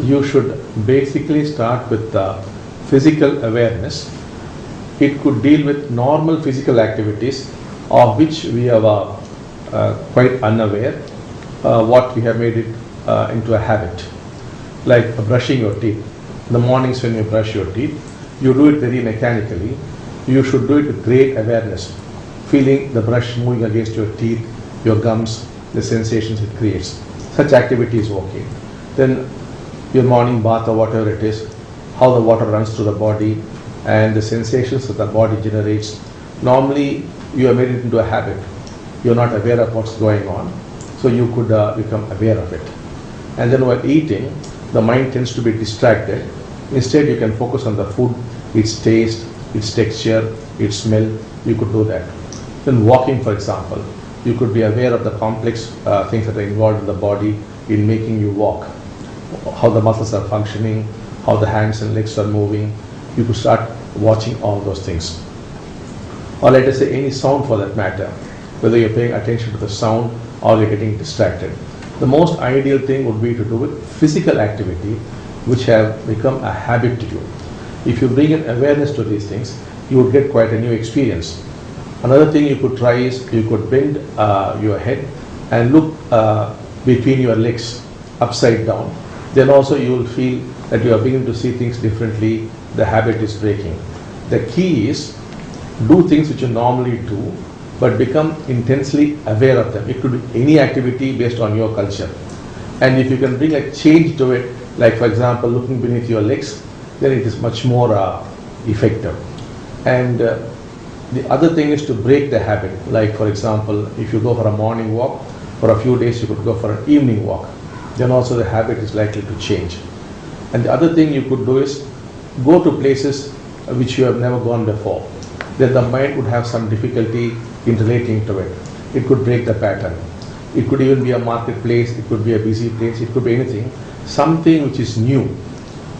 You should basically start with physical awareness. It could deal with normal physical activities of which we are quite unaware, what we have made it into a habit. Like brushing your teeth. In the mornings when you brush your teeth, you do it very mechanically. You should do it with great awareness, feeling the brush moving against your teeth, your gums, the sensations it creates. Such activity is okay. Then your morning bath or whatever it is, how the water runs through the body and the sensations that the body generates. Normally you have made it into a habit. You're not aware of what's going on. So you could become aware of it. And then while eating, the mind tends to be distracted. Instead, you can focus on the food, its taste, its texture, its smell. You could do that. Then walking, for example, you could be aware of the complex things that are involved in the body in making you walk, how the muscles are functioning, how the hands and legs are moving. You could start watching all those things. Or let us say any sound for that matter, whether you're paying attention to the sound or you're getting distracted. The most ideal thing would be to do with physical activity which have become a habit to you. If you bring an awareness to these things, you would get quite a new experience. Another thing you could try is you could bend your head and look between your legs upside down. Then also you will feel that you are beginning to see things differently. The habit is breaking. The key is do things which you normally do, but become intensely aware of them. It could be any activity based on your culture. And if you can bring a change to it, like for example looking beneath your legs, then it is much more effective. And the other thing is to break the habit. Like for example, if you go for a morning walk, for a few days you could go for an evening walk. Then also the habit is likely to change. And the other thing you could do is go to places which you have never gone before. Then the mind would have some difficulty in relating to it. It could break the pattern. It could even be a marketplace, it could be a busy place, it could be anything. Something which is new,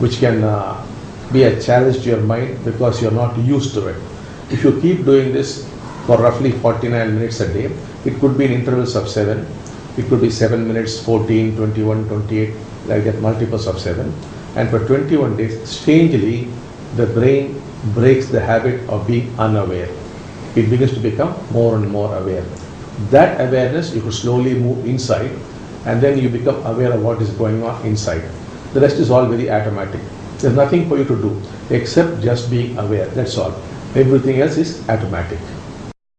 which can be a challenge to your mind because you're not used to it. If you keep doing this for roughly 49 minutes a day, it could be in intervals of 7. It could be 7 minutes, 14, 21, 28, like that, multiples of 7. And for 21 days, strangely, the brain breaks the habit of being unaware. It begins to become more and more aware. That awareness, you could slowly move inside, and then you become aware of what is going on inside. The rest is all very automatic. There's nothing for you to do except just being aware. That's all. Everything else is automatic.